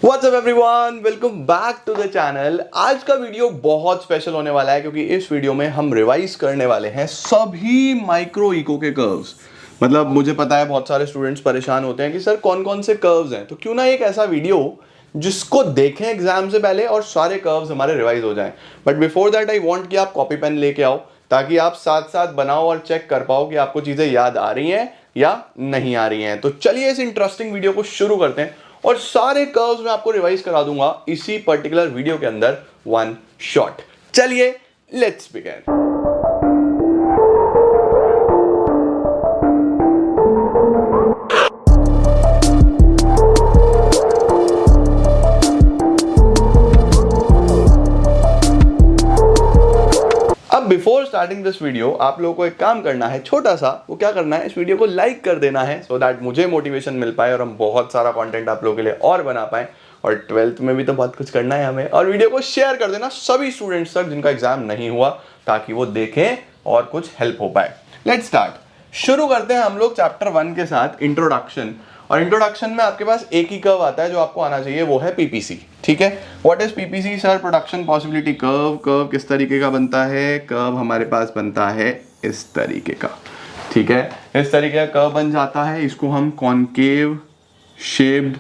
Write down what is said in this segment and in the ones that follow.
What's up everyone? Welcome back to the channel। आज का video बहुत स्पेशल होने वाला है क्योंकि इस वीडियो में हम रिवाइज करने वाले हैं सभी माइक्रो इको के कर्व्स। मतलब मुझे पता है बहुत सारे स्टूडेंट्स परेशान होते हैं कि सर कौन कौन से कर्व्स हैं, तो क्यों ना एक ऐसा वीडियो जिसको देखें एग्जाम से पहले और सारे कर्व्स हमारे रिवाइज हो जाएं। But before that I want कि आप कॉपी पेन लेके आओ ताकि आप साथ साथ बनाओ और चेक कर पाओ कि आपको चीजें याद आ रही हैं या नहीं आ रही हैं। तो चलिए इस इंटरेस्टिंग वीडियो को शुरू करते हैं और सारे कर्व्स मैं आपको रिवाइज करा दूंगा इसी पर्टिकुलर वीडियो के अंदर वन शॉट। चलिए लेट्स बिगिन। अब बिफोर स्टार्टिंग दिस वीडियो आप लोगों को एक काम करना है छोटा सा। वो क्या करना है, इस वीडियो को लाइक कर देना है सो दैट मुझे मोटिवेशन मिल पाए और हम बहुत सारा कंटेंट आप लोगों के लिए और बना पाए। और 12th में भी तो बहुत कुछ करना है हमें। और वीडियो को शेयर कर देना सभी स्टूडेंट्स तक जिनका एग्जाम नहीं हुआ, ताकि वो देखें और कुछ हेल्प हो पाए। Let's start. शुरू करते हैं हम लोग चैप्टर 1 के साथ, इंट्रोडक्शन। और इंट्रोडक्शन में आपके पास एक ही कर्व आता है जो आपको आना चाहिए, वो है पीपीसी। ठीक है, what is PPC sir? Production possibility curve. Curve किस तरीके का बनता है? कर्व हमारे पास बनता है इस तरीके का। ठीक है, इस तरीके का कर्व बन जाता है। इसको हम कॉनकेव शेप्ड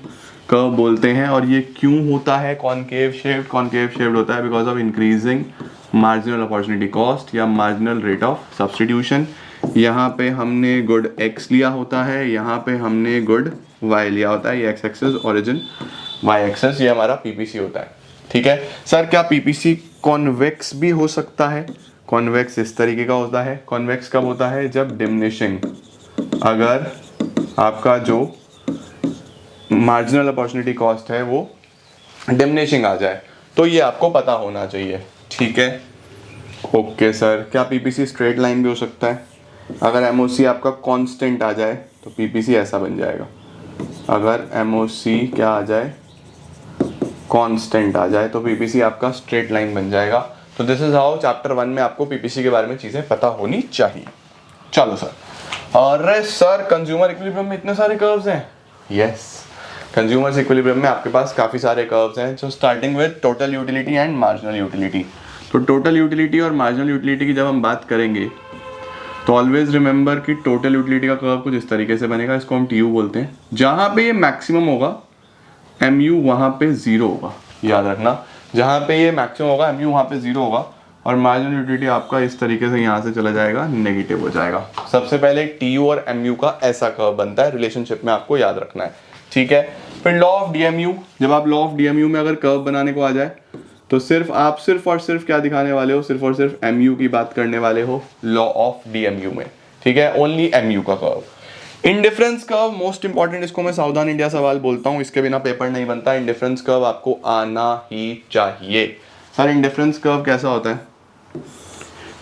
कर्व बोलते हैं। और ये क्यों होता है कॉनकेव शेप्ड? कॉनकेव शेप्ड होता है because of increasing marginal opportunity cost या मार्जिनल रेट ऑफ सब्सटीट्यूशन। यहाँ पे हमने गुड x लिया होता है, यहाँ पे हमने गुड y लिया होता है। ये x axis origin, y axis ये हमारा पीपीसी होता है। ठीक है सर, क्या पीपीसी कॉन्वेक्स भी हो सकता है? कॉन्वेक्स इस तरीके का होता है। कॉन्वेक्स कब होता है? जब डिमिनिशिंग, अगर आपका जो मार्जिनल अपॉर्चुनिटी कॉस्ट है वो डिमिनिशिंग आ जाए, तो ये आपको पता होना चाहिए। ठीक है, ओके सर, क्या पीपीसी स्ट्रेट लाइन भी हो सकता है? अगर एमओसी आपका कांस्टेंट आ जाए तो पीपीसी ऐसा बन जाएगा। अगर एमओसी क्या आ जाए, कांस्टेंट आ जाए, तो पीपीसी आपका स्ट्रेट लाइन बन जाएगा। तो दिस इज हाउ चैप्टर 1 में आपको पीपीसी के बारे में चीजें पता होनी चाहिए। चलो सर। अरे सर, कंज्यूमर इक्विलिब्रियम में इतने सारे कर्व्स हैं। यस, कंज्यूमर इक्विलिब्रियम में आपके पास काफी सारे कर्व्स हैं। So starting with total utility and marginal utility. तो टोटल यूटिलिटी और मार्जिनल यूटिलिटी की जब हम बात करेंगे तो ऑलवेज रिमेंबर कि टोटल यूटिलिटी का कर्व कुछ इस तरीके से बनेगा। इसको हम टीयू बोलते हैं। जहां पे ये मैक्सिमम होगा एमयू वहां पे जीरो होगा, याद रखना। जहां पे ये मैक्सिमम होगा एमयू वहां पे जीरो होगा। और मार्जिनल यूटिलिटी आपका इस तरीके से यहाँ से चला जाएगा, नेगेटिव हो जाएगा। सबसे पहले टीयू और एमयू का ऐसा कर्व बनता है रिलेशनशिप में, आपको याद रखना है। ठीक है, फिर लॉ ऑफ डीएमयू। जब आप लॉ ऑफ डीएमयू में अगर कर्व बनाने को आ जाए तो सिर्फ और सिर्फ क्या दिखाने वाले हो? सिर्फ और सिर्फ एमयू की बात करने वाले हो लॉ ऑफ डीएमयू में। ठीक है, ओनली एमयू का curve. Indifference curve most important, इसको मैं सावधान इंडिया सवाल बोलता हूं, इसके बिना पेपर नहीं बनता। इंडिफरेंस कर्व आपको आना ही चाहिए। सर इंडिफरेंस कर्व कैसा होता है?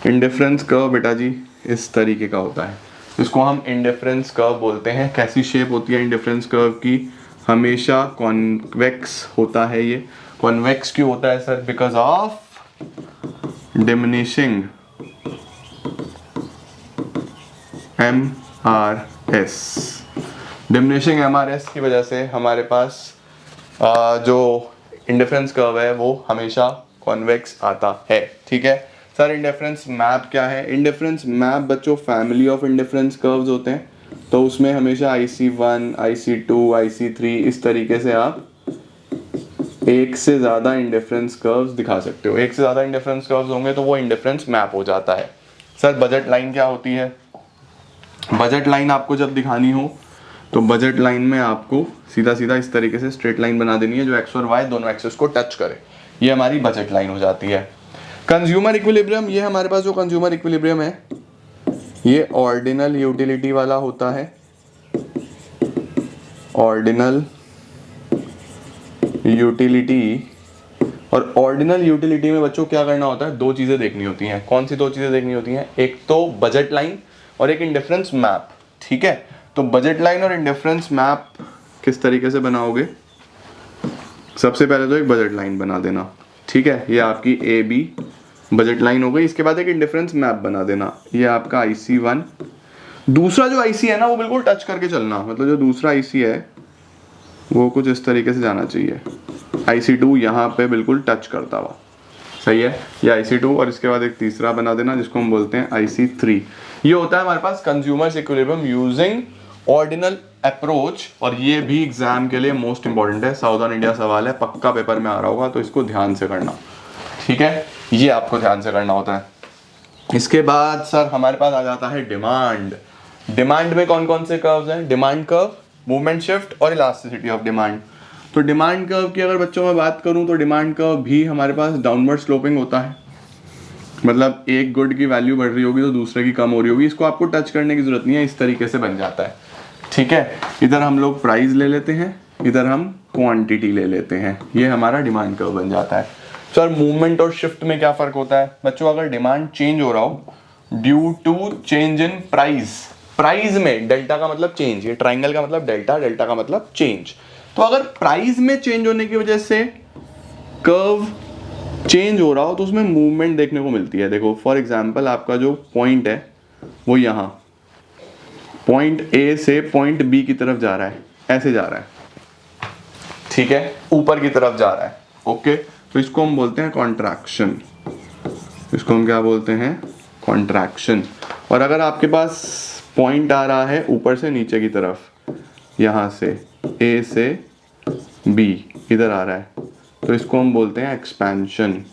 इंडिफरेंस कर्व बेटा जी इस तरीके का होता है। इसको हम इंडिफरेंस कर्व बोलते हैं। कैसी शेप होती है इंडिफरेंस कर्व की? हमेशा कॉन्वेक्स होता है। ये कॉन्वेक्स क्यों होता है sir? Because of diminishing MRS। Diminishing MRS की वजह से हमारे पास जो इंडिफरेंस कर्व है वो हमेशा कॉन्वेक्स आता है। ठीक है सर, इंडिफरेंस मैप क्या है? इंडिफरेंस मैप बच्चों फैमिली ऑफ इंडिफरेंस कर्व्स होते हैं। तो उसमें हमेशा IC1, IC2, IC3 इस तरीके से आप एक से ज़्यादा इंडिफरेंस कर्व्स दिखा सकते हो। एक से ज़्यादा इंडिफरेंस कर्व्स होंगे तो वो इंडिफरेंस मैप हो जाता है। सर बजट लाइन क्या होती है? बजट लाइन आपको जब दिखानी हो तो बजट लाइन में आपको सीधा सीधा इस तरीके से स्ट्रेट लाइन बना देनी है जो एक्स और वाई दोनों एक्सेस को टच करे। ये हमारी बजट लाइन हो जाती है। कंज्यूमर इक्विलिब्रियम, ये हमारे पास जो कंज्यूमर इक्विलिब्रियम है ये ऑर्डिनल यूटिलिटी वाला होता है। Ordinal utility. और ऑर्डिनल यूटिलिटी में बच्चों क्या करना होता है? दो चीजें देखनी होती हैं। कौन सी दो चीजें देखनी होती हैं? एक तो बजट लाइन और एक इंडिफरेंस मैप। ठीक है, तो बजट लाइन और इंडिफरेंस मैप किस तरीके से बनाओगे? सबसे पहले तो एक बजट लाइन बना देना। ठीक है, ये आपकी AB बजट लाइन हो गई। इसके बाद एक इंडिफरेंस मैप बना देना। ये आपका IC1। दूसरा जो IC है ना वो बिल्कुल टच करके चलना, मतलब जो दूसरा IC है वो कुछ इस तरीके से जाना चाहिए, IC2 यहाँ पे बिल्कुल टच करता हुआ, सही है। ये IC2 और इसके बाद एक तीसरा बना देना जिसको हम बोलते हैं IC3। ये होता है हमारे पास consumer equilibrium using ordinal approach, और ये भी एग्जाम के लिए मोस्ट इंपॉर्टेंट है, साउदर्न इंडिया सवाल है, पक्का पेपर में आ रहा होगा, तो इसको ध्यान से करना, ठीक है, ये आपको ध्यान से करना होता है। इसके बाद सर हमारे पास आ जाता है डिमांड। डिमांड में कौन कौन से कर्व्स हैं? डिमांड कर्व, मूवमेंट शिफ्ट और इलास्टिसिटी ऑफ डिमांड। तो डिमांड कर्व की अगर बच्चों में बात करूं तो डिमांड कर्व भी हमारे पास डाउनवर्ड स्लोपिंग होता है, मतलब एक गुड की वैल्यू बढ़ रही होगी तो दूसरे की कम हो रही होगी, इसको आपको टच करने की जरूरत नहीं है, इस तरीके से बन जाता है, ठीक है। इधर हम लोग प्राइस ले लेते हैं, इधर हम क्वांटिटी ले लेते हैं, ये हमारा डिमांड कर्व बन जाता है। सर मूवमेंट और शिफ्ट में क्या फर्क होता है बच्चों? अगर डिमांड चेंज हो रहा हो due to change in price, price में डेल्टा का मतलब चेंज, ये ट्राइंगल का मतलब डेल्टा, डेल्टा का मतलब चेंज, तो अगर प्राइस में चेंज होने की वजह से कर्व चेंज हो रहा हो तो उसमें मूवमेंट देखने को मिलती है। देखो फॉर एग्जांपल आपका जो पॉइंट है वो यहाँ पॉइंट ए से पॉइंट बी की तरफ जा रहा है, ऐसे जा रहा है, ठीक है, ऊपर की तरफ जा रहा है, ओके, तो इसको हम बोलते हैं कॉन्ट्रैक्शन, इसको हम क्या बोलते हैं? कॉन्ट्रैक्शन। और अगर आपके पास पॉइंट आ रहा है ऊपर से नीचे की तरफ, यहाँ से ए से बी इधर आ रहा है, तो इसको हम बोलते हैं एक्सपेंशन।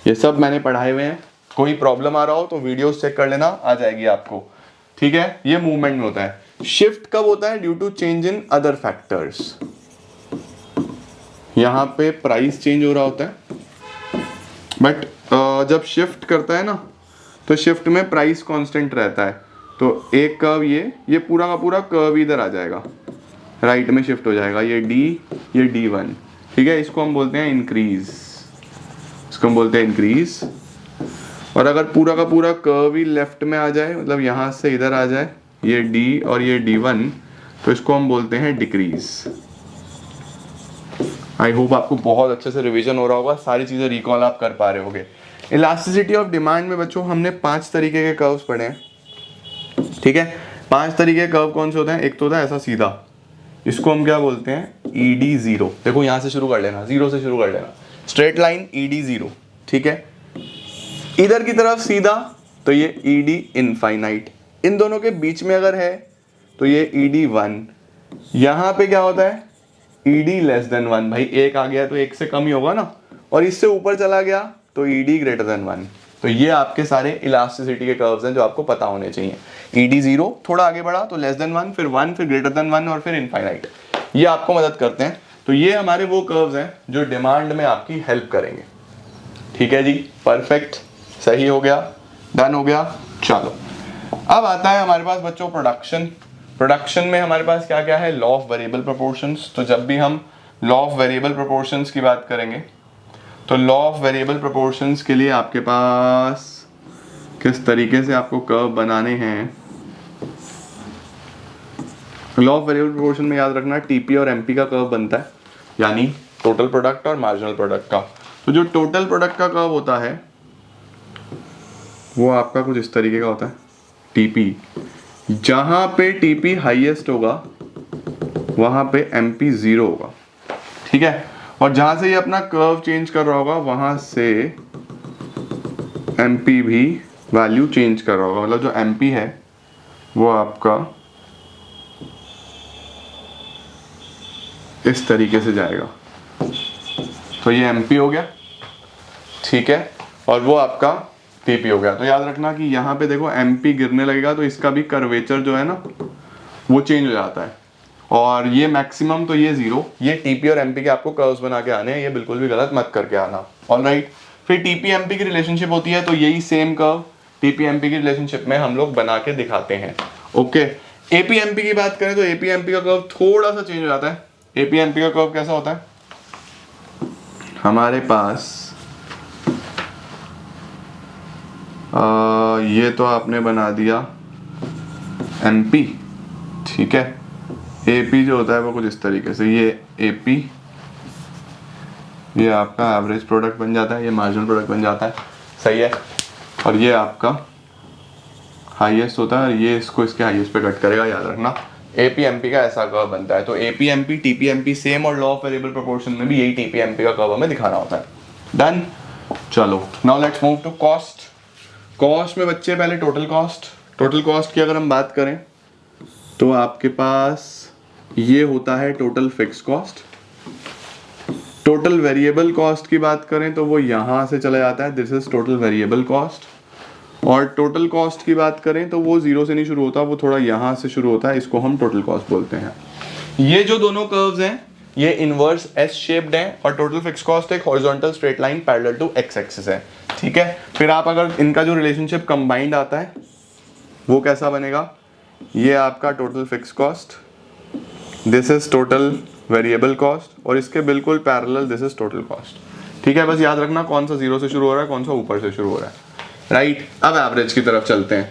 ये सब मैंने पढ़ाए हुए हैं, कोई प्रॉब्लम आ रहा हो तो वीडियोस चेक कर लेना, आ जाएगी आपको, ठीक है। ये मूवमेंट में होता है। शिफ्ट कब होता है? Due to change in other factors. यहाँ पे प्राइस चेंज हो रहा होता है, बट जब शिफ्ट करता है ना तो शिफ्ट में प्राइस कांस्टेंट रहता है, तो एक कर्व ये पूरा का पूरा कर्व इधर आ जाएगा, राइट में शिफ्ट हो जाएगा, ये D, ये D1, ठीक है, इसको हम बोलते हैं इंक्रीज, इसको हम बोलते हैं इंक्रीज। और अगर पूरा का पूरा कर्व ही लेफ्ट में आ जाए, मतलब यहाँ से इधर आ जाए, ये D और ये D1, तो इसको हम बोलते हैं डिक्रीज। आई होप आपको बहुत अच्छे से रिवीजन हो रहा होगा, सारी चीज़ें रिकॉल आप कर पा रहे होगे। इलास्टिसिटी ऑफ डिमांड में बच्चों हमने 5 तरीके के कर्व्स पढ़े हैं, ठीक है। 5 तरीके के कर्व कौन से होते हैं? एक तो होता है ऐसा सीधा, इसको हम क्या बोलते हैं? ED0। देखो यहाँ से शुरू कर लेना, 0 से शुरू कर लेना, स्ट्रेट लाइन ED0, ठीक है। इधर की तरफ सीधा तो ये ED इनफाइनाइट, इन दोनों के बीच में अगर है तो ये ED1। यहाँ पे क्या होता है? ED 1, भाई एक आ गया तो एक से कम ही होगा ना, और इससे ऊपर चला गया तो ED 1। तो ये आपके सारे इलास्टिसिटी के कर्व्स हैं जो आपको पता होने चाहिए। ED0 थोड़ा आगे बढ़ा तो <1, फिर 1, फिर >1 और फिर इनफाइनाइट, ये आपको मदद करते हैं। तो ये हमारे वो कर्व्स हैं जो डिमांड में आपकी हेल्प करेंगे, ठीक है जी, परफेक्ट, सही हो गया, डन हो गया। चलो अब आता है हमारे पास बच्चों प्रोडक्शन। प्रोडक्शन में हमारे पास क्या क्या है? Law of variable proportions. तो जब भी हम लॉ ऑफ वेरिएबल प्रोपोर्शंस की बात करेंगे तो लॉ ऑफ वेरिएबल प्रोपोर्शंस के लिए आपके पास किस तरीके से आपको कर्व बनाने हैं? लॉ ऑफ वेरिएबल प्रोपोर्शन में याद रखना टीपी और एमपी का कर्व बनता है, यानी टोटल प्रोडक्ट और मार्जिनल प्रोडक्ट का। तो जो टोटल प्रोडक्ट का कर्व होता है वो आपका कुछ इस तरीके का होता है, टीपी, जहां पे टीपी हाईएस्ट होगा वहां पे एमपी 0 होगा, ठीक है। और जहां से ये अपना कर्व चेंज कर रहा होगा वहां से एमपी भी वैल्यू चेंज कर रहा होगा, मतलब जो एमपी है वो आपका इस तरीके से जाएगा, तो ये एमपी हो गया, ठीक है, और वो आपका टीपी हो गया। तो याद रखना कि यहाँ पे देखो एमपी गिरने लगेगा तो इसका भी कर्वेचर जो है ना वो चेंज हो जाता है, और ये मैक्सिमम तो ये 0, ये टीपी और एमपी के आपको कर्व्स बना के आने हैं, ये बिल्कुल भी गलत मत करके आना, ऑलराइट। फिर टीपी एमपी की रिलेशनशिप होती है, तो यही सेम कर्व टीपी एमपी की रिलेशनशिप में हम लोग बना के दिखाते हैं, ओके। एपी एमपी की बात करें तो एपी एमपी का कर्व थोड़ा सा चेंज हो जाता है। एपी एमपी का कर्व कैसा होता है? हमारे पास ये तो आपने बना दिया एमपी, ठीक है। एपी जो होता है वो कुछ इस तरीके से, ये एपी, ये आपका एवरेज प्रोडक्ट बन जाता है, ये मार्जिनल प्रोडक्ट बन जाता है, सही है। और ये आपका हाईएस्ट होता है, ये इसको इसके हाईएस्ट पे कट करेगा, याद रखना। एपीएमपी का ऐसा कर्व बनता है। तो एपीएमपी टीपीएमपी सेम, और लॉ ऑफ वेरिएबल प्रोपोर्शन में भी यही टीपीएमपी का कर्व हमें दिखाना होता है। डन। चलो now let's move to cost. Cost में बच्चे पहले टोटल कॉस्ट की अगर हम बात करें तो आपके पास ये होता है total fix cost. Total variable cost की बात करें तो वो यहां से चला जाता है, this is total variable cost. और टोटल कॉस्ट की बात करें तो वो जीरो से नहीं शुरू होता, वो थोड़ा यहां से शुरू होता है, इसको हम टोटल कॉस्ट बोलते हैं। ये जो दोनों कर्व्स हैं ये इनवर्स एस शेप्ड है, और टोटल फिक्स कॉस्ट एक horizontal straight line parallel to X axis है। ठीक है, फिर आप अगर इनका जो रिलेशनशिप कंबाइंड आता है वो कैसा बनेगा, ये आपका total fix cost, this is total variable cost, और इसके बिल्कुल parallel this is total cost. ठीक है, बस याद रखना कौन सा जीरो से शुरू हो रहा है, कौन सा ऊपर से शुरू हो रहा है, राइट। अब एवरेज की तरफ चलते हैं।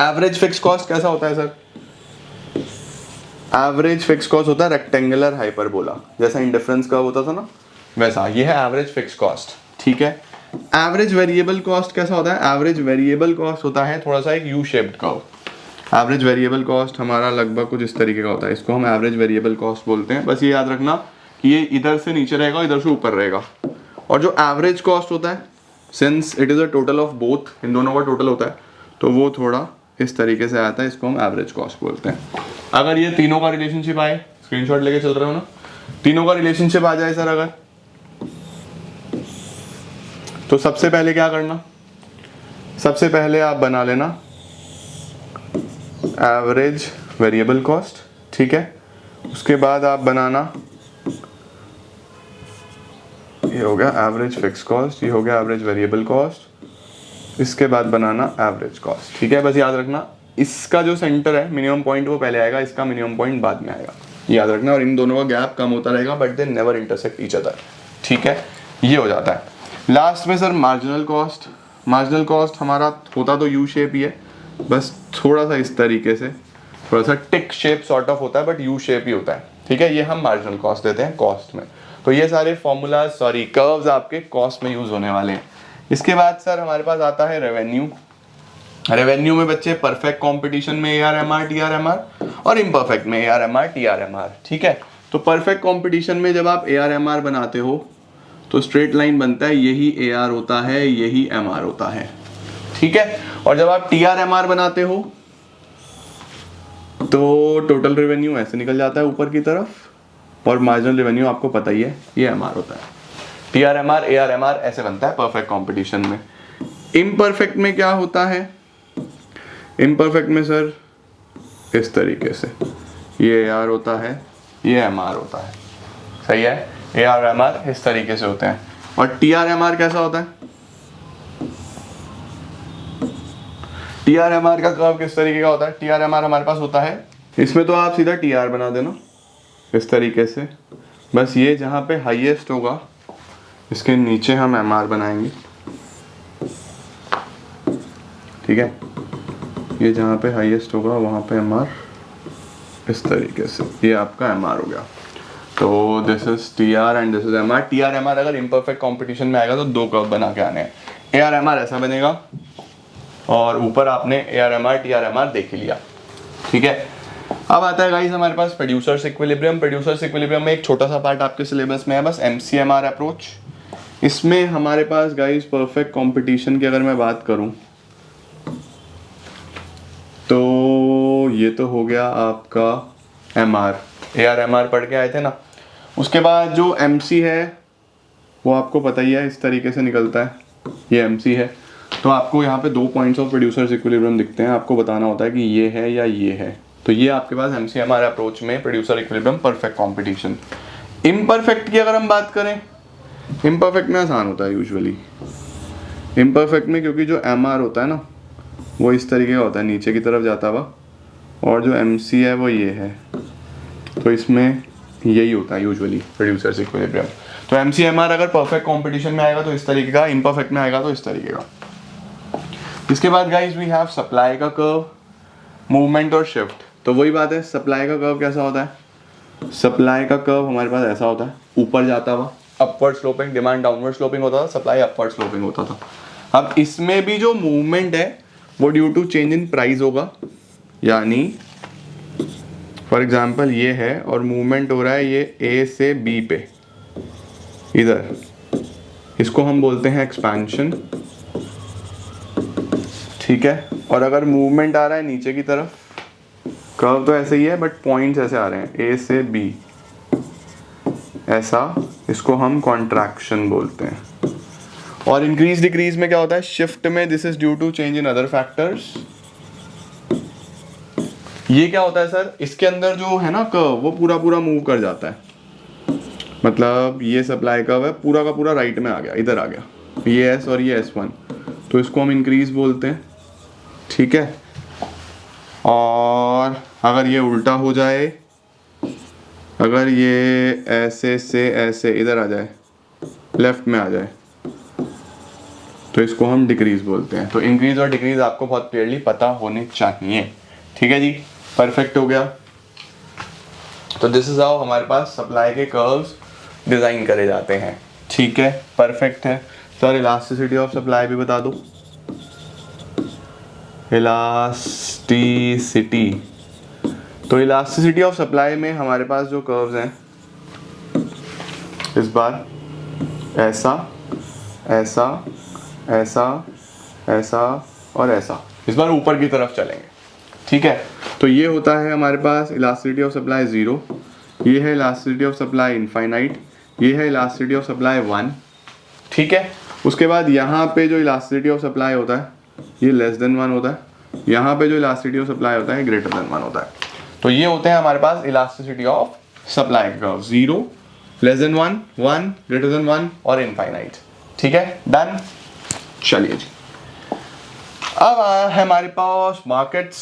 एवरेज फिक्स कॉस्ट कैसा होता है सर? एवरेज फिक्स कॉस्ट होता है रेक्टेंगुलर हाइपरबोला, जैसा इंडिफरेंस कर्व होता था ना वैसा, ये है एवरेज फिक्स कॉस्ट। ठीक है, एवरेज वेरिएबल कॉस्ट कैसा होता है? एवरेज वेरिएबल कॉस्ट होता है थोड़ा सा एक U shaped curve. Average variable cost हमारा लगभग कुछ इस तरीके का होता है, इसको हम एवरेज वेरिएबल कॉस्ट बोलते हैं। बस ये याद रखना कि ये इधर से नीचे रहेगा, इधर से ऊपर रहेगा। और जो एवरेज कॉस्ट होता है, since it is a total of both, इन दोनों का टोटल होता है, तो वो थोड़ा इस तरीके से आता है, इसको हम एवरेज कॉस्ट बोलते हैं। अगर ये तीनों का रिलेशनशिप आए, स्क्रीनशॉट लेके चल रहे हो ना, तीनों का रिलेशनशिप आ जाए सर अगर, तो सबसे पहले क्या करना, सबसे पहले आप बना लेना एवरेज वेरिएबल कॉस्ट। ठीक है, उसके बाद आप बनाना, ये हो गया एवरेज फिक्स कॉस्ट, ये हो गया एवरेज वेरिएबल कॉस्ट, इसके बाद बनाना एवरेज कॉस्ट। ठीक है, बस याद रखना इसका जो सेंटर है मिनिमम पॉइंट वो पहले आएगा, इसका मिनिमम पॉइंट बाद में आएगा, याद रखना। और इन दोनों का गैप कम होता रहेगा, but they never intersect each other. ठीक है, ये हो जाता है। लास्ट में sir marginal cost. Marginal cost हमारा होता तो यू शेप ही है, बस थोड़ा सा इस तरीके से, थोड़ा सा टिक शेप सॉर्ट ऑफ होता है, बट यू शेप ही होता है। ठीक है, ये हम मार्जिनल कॉस्ट देते हैं कॉस्ट में। तो ये सारे फॉर्मूला कर्व्स आपके कॉस्ट में यूज होने वाले हैं। इसके बाद सर हमारे पास आता है रेवेन्यू। रेवेन्यू में बच्चे परफेक्ट कंपटीशन में ARMR TRMR, और इम्परफेक्ट में ARMR TRMR। ठीक है, तो परफेक्ट कंपटीशन में जब आप ARMR बनाते हो तो स्ट्रेट लाइन बनता है, यही AR होता है, यही MR होता है। ठीक है, और जब आप TRMR बनाते हो तो टोटल रेवेन्यू ऐसे निकल जाता है ऊपर की तरफ, और मार्जिनल रेवेन्यू आपको पता ही है ये MR होता है। TRMR ARMR ऐसे बनता है परफेक्ट कंपटीशन में। इम्परफेक्ट में क्या होता है? इम्परफेक्ट में सर इस तरीके से, ये AR होता है, ये MR होता है। सही है, AR MR इस तरीके से होते हैं। और TRMR कैसा होता है? TRMR का कर्व किस तरीके का होता है? TRMR हमारे पास होता है, इसमें तो आप सीधा TR बना देना इस तरीके से, बस ये जहाँ पे हाईएस्ट होगा इसके नीचे हम MR बनाएंगे। ठीक है, ये जहाँ पे हाईएस्ट होगा वहाँ पे MR इस तरीके से, ये आपका MR हो गया। तो this is TR and this is MR। TRMR अगर इम्परफेक्ट कंपटीशन में आएगा तो दो कर्व बना के आने हैं। ARMR ऐसा बनेगा, और ऊपर आपने ARMR TRMR देख लिया। ठीक है, अब आता है गाइस हमारे पास प्रोड्यूसर्स इक्विलिब्रियम। प्रोड्यूसर्स इक्विलिब्रियम में एक छोटा सा पार्ट आपके सिलेबस में है, बस MCMR अप्रोच। इसमें हमारे पास गाइस परफेक्ट कंपटीशन की अगर मैं बात करूं तो ये तो हो गया आपका MR, ARMR पढ़ के आए थे ना। उसके बाद जो MC है वो आपको पता ही है, इस तरीके से निकलता है, ये MC है। तो आपको यहाँ पे दो पॉइंट्स ऑफ प्रोड्यूसर्स इक्विलिब्रियम दिखते हैं, आपको बताना होता है कि ये है या ये है। तो ये आपके पास MCMR अप्रोच में producer equilibrium perfect competition. Imperfect की अगर हम बात करें, इम्परफेक्ट में आसान होता है यूजुअली। इम्परफेक्ट में क्योंकि जो MR होता है ना वो इस तरीके का होता है, नीचे की तरफ जाता हुआ, और जो MC है वो ये है, तो इसमें यही होता है यूजुअली प्रोड्यूसर्स इक्विलिब्रियम। तो MCMR अगर परफेक्ट कंपटीशन में आएगा तो इस तरीके का, इम्परफेक्ट में आएगा तो इस तरीके का। इसके बाद गाइस वी हैव सप्लाई का कर्व, मूवमेंट और शिफ्ट। तो वही बात है, सप्लाई का कर्व कैसा होता है? सप्लाई का कर्व हमारे पास ऐसा होता है, ऊपर जाता हुआ, upward sloping, demand downward sloping होता था, सप्लाई अपवर्ड स्लोपिंग होता था। अब इसमें भी जो मूवमेंट है वो due to change in price होगा, यानी फॉर एग्जाम्पल ये है और मूवमेंट हो रहा है ये ए से बी पे इधर, इसको हम बोलते हैं एक्सपेंशन, ठीक है। और अगर मूवमेंट आ रहा है नीचे की तरफ, कर्व तो ऐसे ही है बट पॉइंट्स ऐसे आ रहे हैं ए से बी, ऐसा, इसको हम कॉन्ट्रैक्शन बोलते हैं। और इंक्रीज डिक्रीज में क्या होता है, शिफ्ट में this is due to change in other factors. ये क्या होता है सर, इसके अंदर जो है ना कर्व वो पूरा पूरा मूव कर जाता है, मतलब ये सप्लाई कर्व है पूरा का पूरा राइट में आ गया, इधर आ गया, ये एस और ये S1, तो इसको हम इंक्रीज बोलते हैं, ठीक है। और अगर ये उल्टा हो जाए, अगर ये ऐसे से ऐसे इधर आ जाए, लेफ्ट में आ जाए, तो इसको हम डिक्रीज बोलते हैं। तो इंक्रीज और डिक्रीज आपको बहुत क्लियरली पता होने चाहिए, ठीक है जी, परफेक्ट हो गया। तो दिस इज हाउ हमारे पास सप्लाई के कर्व्स डिजाइन करे जाते हैं, ठीक है, परफेक्ट है। सर इलास्टिसिटी ऑफ सप्लाई भी बता दो। इलास्टिसिटी, तो इलास्टिसिटी ऑफ सप्लाई में हमारे पास जो कर्व्स हैं, इस बार ऐसा ऐसा ऐसा ऐसा और ऐसा, इस बार ऊपर की तरफ चलेंगे, ठीक है। तो ये होता है हमारे पास इलास्टिसिटी ऑफ सप्लाई 0, ये है इलास्टिसिटी ऑफ सप्लाई इनफाइनाइट, ये है इलास्टिसिटी ऑफ सप्लाई 1, ठीक है। उसके बाद यहाँ पे जो इलास्टिसिटी ऑफ सप्लाई होता है ये लेस देन 1 होता है, यहाँ पे जो इलास्टिसिटी ऑफ सप्लाई होता है ग्रेटर देन 1 होता है। तो ये होते हैं हमारे पास elasticity of supply curve, 0, less than 1, 1, greater than 1 और इनफाइनाइट, ठीक है, डन। चलिए जी, अब आया है हमारे पास मार्केट्स।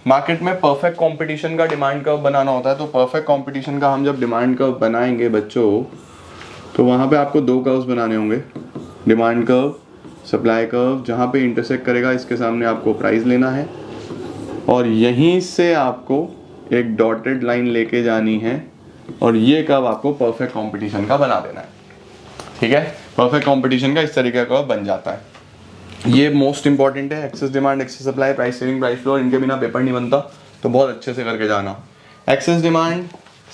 मार्केट में परफेक्ट कंपटीशन का डिमांड कर्व बनाना होता है। तो परफेक्ट कंपटीशन का हम जब डिमांड कर्व बनाएंगे बच्चों, तो वहाँ पे आपको 2 कर्व्स बनाने होंगे, डिमांड कर्व, सप्लाई कर्व, जहाँ पे इंटरसेक्ट करेगा इसके सामने आपको प्राइस लेना है और यहीं से आपको एक डॉटेड लाइन लेके जानी है और ये कर्व आपको परफेक्ट कंपटीशन का बना देना है, ठीक है। परफेक्ट कंपटीशन का इस तरीके का कर्व बन जाता है। ये मोस्ट इंपॉर्टेंट है, excess demand, excess supply, price selling, price floor, इनके बिना पेपर नहीं बनता, तो बहुत अच्छे से करके जाना। एक्सेस डिमांड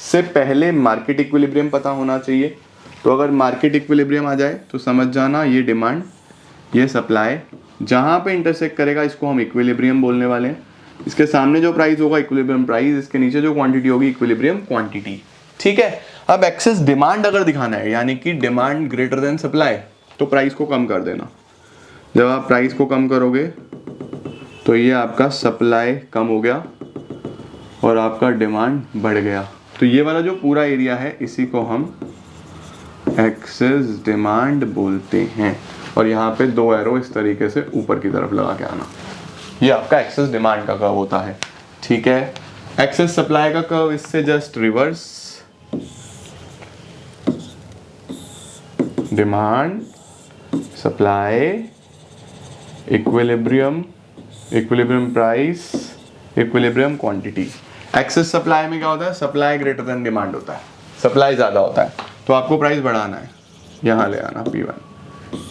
से पहले मार्केट इक्विलिब्रियम पता होना चाहिए। तो अगर मार्केट इक्विलिब्रियम आ जाए तो समझ जाना ये डिमांड, ये सप्लाई, जहाँ पे इंटरसेक्ट करेगा इसको हम इक्विलिब्रियम बोलने वाले हैं। इसके सामने जो प्राइस होगा इक्विलिब्रियम प्राइस, इसके नीचे जो क्वांटिटी होगी इक्विलिब्रियम क्वांटिटी, ठीक है। अब एक्सेस डिमांड अगर दिखाना है, यानी कि डिमांड ग्रेटर देन सप्लाई, तो प्राइस को कम कर देना। जब आप प्राइस को कम करोगे तो ये आपका सप्लाई कम हो गया और आपका डिमांड बढ़ गया। तो ये वाला जो पूरा एरिया है इसी को हम एक्सेस डिमांड बोलते हैं। और यहाँ पे 2 एरो इस तरीके से ऊपर की तरफ लगा के आना, ये आपका एक्सेस डिमांड का कर्व होता है, ठीक है। एक्सेस सप्लाई का कर्व इससे just reverse, demand, supply, equilibrium, equilibrium price, equilibrium quantity. Excess supply में क्या होता है, सप्लाई ग्रेटर देन डिमांड होता है, सप्लाई ज़्यादा होता है तो आपको प्राइस बढ़ाना है, यहाँ ले आना P1।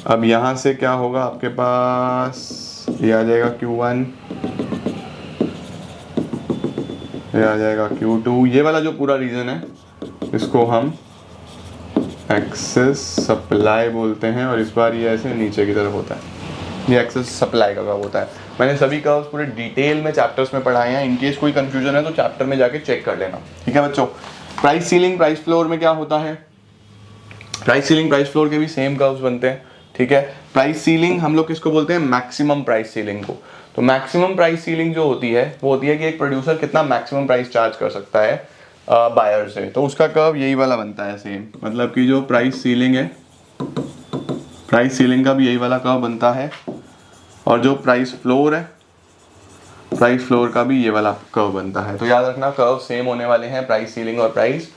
अब यहाँ से क्या होगा, आपके पास ये आ जाएगा Q1, ये आ जाएगा Q2। ये वाला जो पूरा रीजन है इसको हम एक्सेस सप्लाई बोलते हैं और इस बार ये ऐसे नीचे की तरफ होता है, ये एक्सेस सप्लाई का कर्व होता है। मैंने सभी कर्व्स पूरे डिटेल में चैप्टर्स में पढ़ाए हैं, इनकेस कोई कंफ्यूजन है तो चैप्टर में जाके चेक कर लेना, ठीक है बच्चों। प्राइस सीलिंग, प्राइस फ्लोर में क्या होता है, प्राइस सीलिंग, प्राइस फ्लोर के भी सेम कर्व्स बनते हैं, ठीक है। प्राइस सीलिंग हम लोग किसको बोलते हैं, मैक्सिमम प्राइस सीलिंग को। तो मैक्सिमम प्राइस सीलिंग जो होती है वो होती है कि एक प्रोड्यूसर कितना मैक्सिमम प्राइस चार्ज कर सकता है बायर से। तो उसका कर्व यही वाला बनता है सेम, मतलब कि जो प्राइस सीलिंग है, प्राइस सीलिंग का भी यही वाला कर्व बनता है और जो प्राइस फ्लोर है, प्राइस फ्लोर का भी ये वाला कर्व बनता है। तो याद रखना कर्व सेम होने वाले हैं प्राइस सीलिंग और प्राइस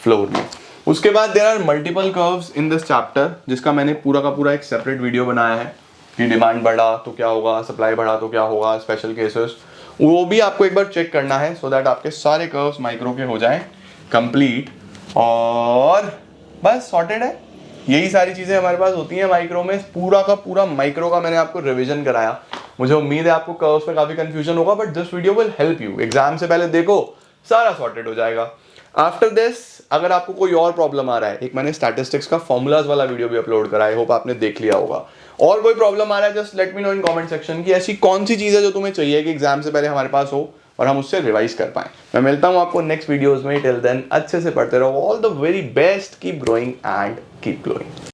फ्लोर में। उसके बाद there are multiple curves in this chapter, जिसका मैंने पूरा का पूरा एक सेपरेट वीडियो बनाया है कि डिमांड बढ़ा तो क्या होगा, सप्लाई बढ़ा तो क्या होगा, स्पेशल केसेस, वो भी आपको एक बार चेक करना है सो दैट आपके सारे कर्व्स माइक्रो के हो जाएं कंप्लीट और बस सॉर्टेड है। यही सारी चीज़ें हमारे पास होती हैं माइक्रो में। पूरा का पूरा माइक्रो का मैंने आपको रिवीजन कराया। मुझे उम्मीद है आपको कर्व्स में काफ़ी कंफ्यूजन होगा, but this video will help you. Exam से पहले देखो सारा सॉर्टेड हो जाएगा। आफ्टर दिस अगर आपको कोई और प्रॉब्लम आ रहा है, एक मैंने स्टैटिस्टिक्स का फॉर्मूलाज वाला वीडियो भी अपलोड करा है, होप आपने देख लिया होगा। और कोई प्रॉब्लम आ रहा है just let me know in comment section कि ऐसी कौन सी चीज़ है जो तुम्हें चाहिए कि एग्जाम से पहले हमारे पास हो और हम उससे रिवाइज कर पाएं। मैं मिलता हूं आपको नेक्स्ट वीडियोस में। टिल देन अच्छे से पढ़ते रहो। All the very best, keep growing and keep glowing.